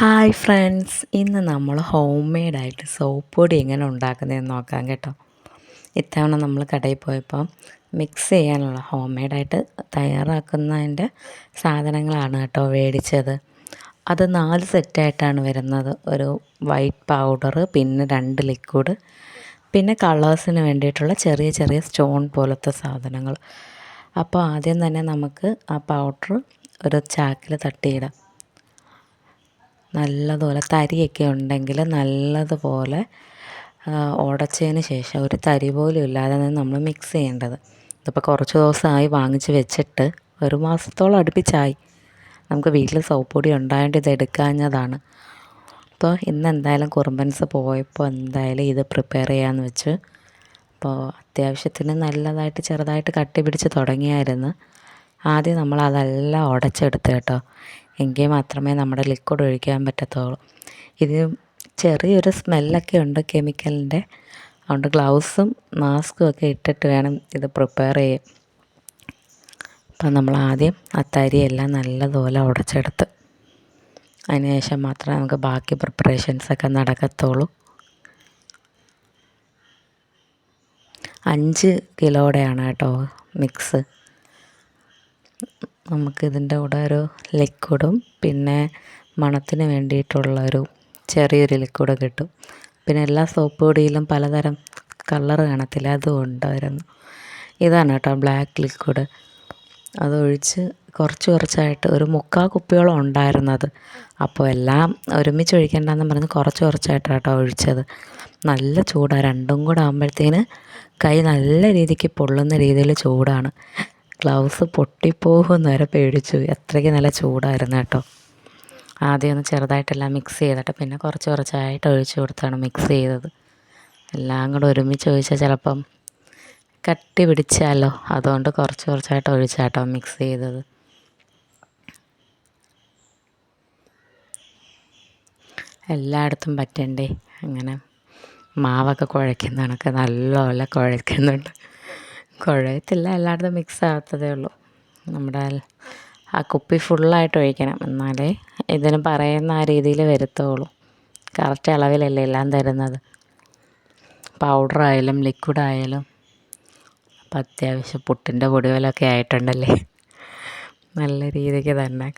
Hi friends, ഇന്ന് നമ്മൾ home മെയ്ഡായിട്ട് soap പൊടി എങ്ങനെ ഉണ്ടാക്കുന്നതെന്ന് നോക്കാം കേട്ടോ. ഇത്തവണ നമ്മൾ കടയിൽ പോയപ്പോൾ മിക്സ് ചെയ്യാനുള്ള ഹോം മെയ്ഡായിട്ട് തയ്യാറാക്കുന്നതിൻ്റെ സാധനങ്ങളാണ് കേട്ടോ മേടിച്ചത്. അത് 4 സെറ്റായിട്ടാണ് വരുന്നത്. ഒരു വൈറ്റ് പൗഡർ, പിന്നെ 2 ലിക്വിഡ്, പിന്നെ കളേഴ്സിന് വേണ്ടിയിട്ടുള്ള ചെറിയ ചെറിയ സ്റ്റോൺ പോലത്തെ സാധനങ്ങൾ. അപ്പോൾ ആദ്യം തന്നെ നമുക്ക് ആ പൗഡർ ഒരു ചാക്കിൽ തട്ടിയിടാം. നല്ലതുപോലെ തരിയൊക്കെ ഉണ്ടെങ്കിൽ നല്ലതുപോലെ ഉടച്ചതിന് ശേഷം ഒരു തരി പോലും ഇല്ലാതെ നമ്മൾ മിക്സ് ചെയ്യേണ്ടത്. ഇതിപ്പോൾ കുറച്ച് ദിവസമായി വാങ്ങിച്ച് വെച്ചിട്ട് 1 മാസത്തോളം അടുപ്പിച്ചായി. നമുക്ക് വീട്ടിൽ സോപ്പ് പൊടി ഉണ്ടായതുകൊണ്ട് ഇത് എടുക്കാഞ്ഞതാണ്. അപ്പോൾ ഇന്ന് എന്തായാലും കുറുമ്പൻസ് പോയപ്പോൾ എന്തായാലും ഇത് പ്രിപ്പയർ ചെയ്യാമെന്ന് വെച്ച്. അപ്പോൾ അത്യാവശ്യത്തിന് നല്ലതായിട്ട് ചെറുതായിട്ട് കട്ടി പിടിച്ച് തുടങ്ങിയായിരുന്നു. ആദ്യം നമ്മൾ അതെല്ലാം ഉടച്ചെടുത്ത് കേട്ടോ, എങ്കിൽ മാത്രമേ നമ്മുടെ ലിക്വിഡ് ഒഴിക്കാൻ പറ്റത്തുള്ളൂ. ഇത് ചെറിയൊരു സ്മെല്ലൊക്കെ ഉണ്ട് കെമിക്കലിൻ്റെ, അതുകൊണ്ട് ഗ്ലൗസും മാസ്കും ഒക്കെ ഇട്ടിട്ട് വേണം ഇത് പ്രിപ്പയർ ചെയ്യാൻ. അപ്പം നമ്മൾ ആദ്യം ആ തരിയെല്ലാം നല്ലതുപോലെ ഉടച്ചെടുത്ത് അതിന് ശേഷം മാത്രമേ നമുക്ക് ബാക്കി പ്രിപ്പറേഷൻസൊക്കെ നടക്കത്തുള്ളൂ. 5 കിലോയുടെയാണ് കേട്ടോ മിക്സ്. നമുക്കിതിൻ്റെ കൂടെ ഒരു ലിക്വിഡും പിന്നെ മണത്തിന് വേണ്ടിയിട്ടുള്ളൊരു ചെറിയൊരു ലിക്വിഡ് കിട്ടും. പിന്നെ എല്ലാ സോപ്പ് പൊടിയിലും പലതരം കളർ കാണത്തില്ല, അതും ഉണ്ടായിരുന്നു. ഇതാണ് കേട്ടോ ബ്ലാക്ക് ലിക്വിഡ്. അതൊഴിച്ച് കുറച്ചായിട്ട് ഒരു 3/4 കുപ്പിയോളം ഉണ്ടായിരുന്നത്. അപ്പോൾ എല്ലാം ഒരുമിച്ച് ഒഴിക്കേണ്ടെന്ന് പറഞ്ഞ് കുറച്ചായിട്ടാണ് കേട്ടോ ഒഴിച്ചത്. നല്ല ചൂടാണ്, രണ്ടും കൂടെ ആകുമ്പോഴത്തേന് കൈ നല്ല രീതിക്ക് പൊള്ളുന്ന രീതിയിൽ ചൂടാണ്. ഗ്ലൗസ് പൊട്ടിപ്പോകുമെന്ന് വരെ പേടിച്ചു, അത്രയ്ക്ക് നല്ല ചൂടായിരുന്നു കേട്ടോ. ആദ്യം ഒന്ന് ചെറുതായിട്ടെല്ലാം മിക്സ് ചെയ്തിട്ട് പിന്നെ കുറച്ചായിട്ട് ഒഴിച്ച് കൊടുത്താണ് മിക്സ് ചെയ്തത്. എല്ലാം കൂടെ ഒരുമിച്ച് ഒഴിച്ചാൽ ചിലപ്പം കട്ടി പിടിച്ചാലോ, അതുകൊണ്ട് കുറച്ചായിട്ട് ഒഴിച്ചാട്ടോ മിക്സ് ചെയ്തത്. എല്ലായിടത്തും പറ്റണ്ടേ, അങ്ങനെ മാവൊക്കെ കുഴയ്ക്കുന്ന കണക്ക് നല്ലപോലെ കുഴയ്ക്കുന്നുണ്ട്. കുഴയത്തില്ല, എല്ലായിടത്തും മിക്സ് ആകത്തതേ ഉള്ളൂ. നമ്മുടെ ആ കുപ്പി ഫുള്ളായിട്ട് ഒഴിക്കണം, എന്നാലേ ഇതിന് പറയുന്ന ആ രീതിയിൽ വരത്തുള്ളൂ. കറക്റ്റ് അളവിലല്ലേ എല്ലാം തരുന്നത്, പൗഡറായാലും ലിക്വിഡായാലും. അപ്പം അത്യാവശ്യം പുട്ടിൻ്റെ പൊടികളൊക്കെ ആയിട്ടുണ്ടല്ലേ, നല്ല രീതിക്ക് തന്നെ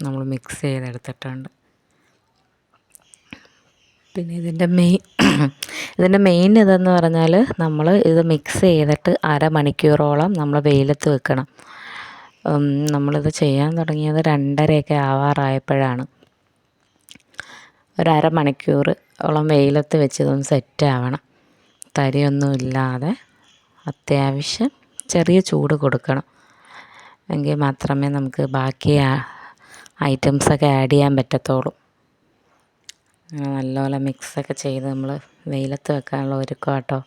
നമ്മൾ മിക്സ് ചെയ്തെടുത്തിട്ടുണ്ട്. പിന്നെ ഇതിൻ്റെ മെയിൻ ഇതെന്ന് പറഞ്ഞാൽ നമ്മൾ ഇത് മിക്സ് ചെയ്തിട്ട് 1/2 മണിക്കൂറോളം നമ്മൾ വെയിലത്ത് വെക്കണം. നമ്മളിത് ചെയ്യാൻ തുടങ്ങിയത് 2:30 ആവാറായപ്പോഴാണ്. ഒരു 1/2 മണിക്കൂറോളം വെയിലത്ത് വെച്ച് ഇതൊന്ന് സെറ്റാവണം. തരിയൊന്നും ഇല്ലാതെ അത്യാവശ്യം ചെറിയ ചൂട് കൊടുക്കണം, എങ്കിൽ മാത്രമേ നമുക്ക് ബാക്കി ഐറ്റംസൊക്കെ ആഡ് ചെയ്യാൻ പറ്റത്തുള്ളൂ. നല്ലപോലെ മിക്സൊക്കെ ചെയ്ത് നമ്മൾ വെയിലത്ത് വെക്കാനുള്ള ഒരുക്കം കേട്ടോ.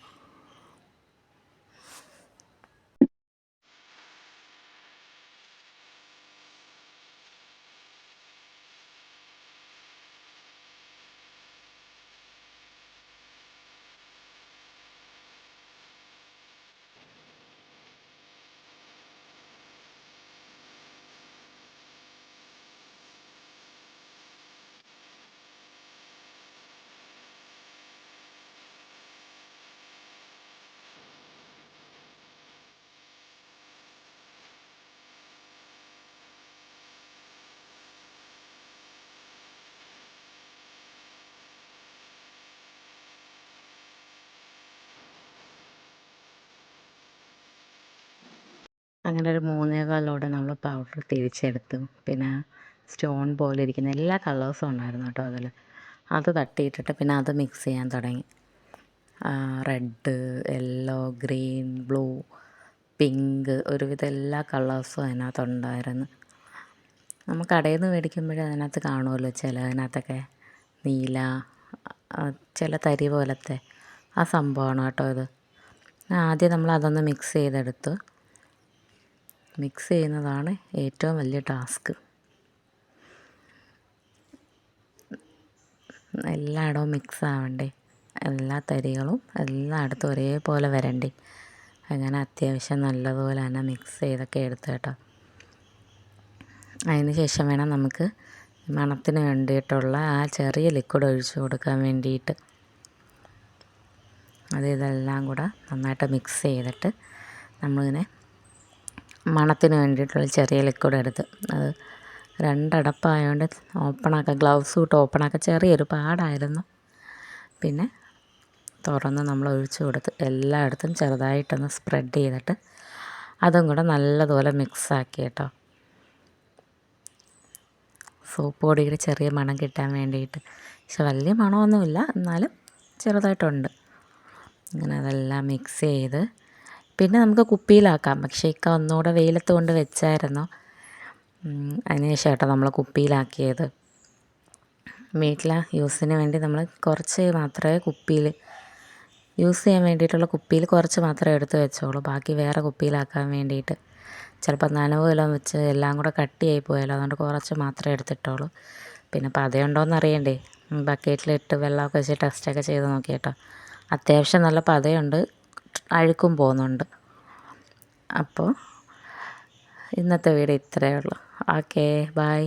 അങ്ങനെ ഒരു 3/4 നമ്മൾ പൗഡർ തിരിച്ചെടുത്തു. പിന്നെ സ്റ്റോൺ പോലെ ഇരിക്കുന്ന എല്ലാ കളേഴ്സും ഉണ്ടായിരുന്നു കേട്ടോ അതിൽ. അത് തട്ടിയിട്ടിട്ട് പിന്നെ അത് മിക്സ് ചെയ്യാൻ തുടങ്ങി. Red, yellow, green, blue, pink, ഒരുവിധം എല്ലാ കളേഴ്സും അതിനകത്തുണ്ടായിരുന്നു. നമ്മൾ കടയിൽ നിന്ന് മേടിക്കുമ്പോഴേ അതിനകത്ത് കാണുമല്ലോ ചിലതിനകത്തൊക്കെ നീല, ചില തരി പോലത്തെ ആ സംഭവമാണ് കേട്ടോ ഇത്. ആദ്യം നമ്മൾ അതൊന്ന് മിക്സ് ചെയ്തെടുത്തു. മിക്സ് ചെയ്യുന്നതാണ് ഏറ്റവും വലിയ ടാസ്ക്. എല്ലായിടവും മിക്സ് ആവണ്ടേ, എല്ലാ തരികളും എല്ലായിടത്തും ഒരേപോലെ വരണ്ടേ. അങ്ങനെ അത്യാവശ്യം നല്ലതുപോലെ തന്നെ മിക്സ് ചെയ്തൊക്കെ എടുത്ത് കേട്ടോ. അതിന് ശേഷം വേണം നമുക്ക് മണത്തിന് വേണ്ടിയിട്ടുള്ള ആ ചെറിയ ലിക്വിഡ് ഒഴിച്ച് കൊടുക്കാൻ വേണ്ടിയിട്ട്. ഇതെല്ലാം കൂടെ നന്നായിട്ട് മിക്സ് ചെയ്തിട്ട് നമ്മളിങ്ങനെ മണത്തിന് വേണ്ടിയിട്ടുള്ള ചെറിയ ലിക്വിഡ് എടുത്ത് അത് രണ്ടടപ്പായതുകൊണ്ട് ഗ്ലൗസ് ഇട്ട് ഓപ്പണാക്കാൻ ചെറിയൊരു പാടായിരുന്നു. പിന്നെ തുറന്ന് നമ്മൾ ഒഴിച്ച് കൊടുത്ത് എല്ലായിടത്തും ചെറുതായിട്ടൊന്ന് സ്പ്രെഡ് ചെയ്തിട്ട് അതും കൂടെ നല്ലതുപോലെ മിക്സാക്കി കേട്ടോ. സോപ്പ് പൊടിയുടെ ചെറിയ മണം കിട്ടാൻ വേണ്ടിയിട്ട്. പക്ഷെ വലിയ മണമൊന്നുമില്ല, എന്നാലും ചെറുതായിട്ടുണ്ട്. അങ്ങനെ അതെല്ലാം മിക്സ് ചെയ്ത് പിന്നെ നമുക്ക് കുപ്പിയിലാക്കാം. പക്ഷേ ഇക്ക ഒന്നുകൂടെ വെയിലത്ത് കൊണ്ട് വെച്ചായിരുന്നു. അതിന് ശേഷം കേട്ടോ നമ്മൾ കുപ്പിയിലാക്കിയത്. വീട്ടിലെ യൂസിന് വേണ്ടി നമ്മൾ കുറച്ച് മാത്രമേ കുപ്പിയിൽ യൂസ് ചെയ്യാൻ വേണ്ടിയിട്ടുള്ള കുപ്പിയിൽ കുറച്ച് മാത്രമേ എടുത്ത് വെച്ചോളൂ. ബാക്കി വേറെ കുപ്പിയിലാക്കാൻ വേണ്ടിയിട്ട്. ചിലപ്പോൾ നനവ് വല്ലതും വെച്ച് എല്ലാം കൂടെ കട്ടിയായി പോയാലോ, അതുകൊണ്ട് കുറച്ച് മാത്രമേ എടുത്തിട്ടുള്ളൂ. പിന്നെ പതയുണ്ടോയെന്ന് അറിയണ്ടേ, ബക്കറ്റിലിട്ട് വെള്ളമൊക്കെ വെച്ച് ടെസ്റ്റൊക്കെ ചെയ്ത് നോക്കി കേട്ടോ. അത്യാവശ്യം നല്ല പതയുണ്ട്, അഴുക്കും പോകുന്നുണ്ട്. അപ്പോൾ ഇന്നത്തെ വീഡിയോ ഇത്രയേ ഉള്ളൂ. Okay, by.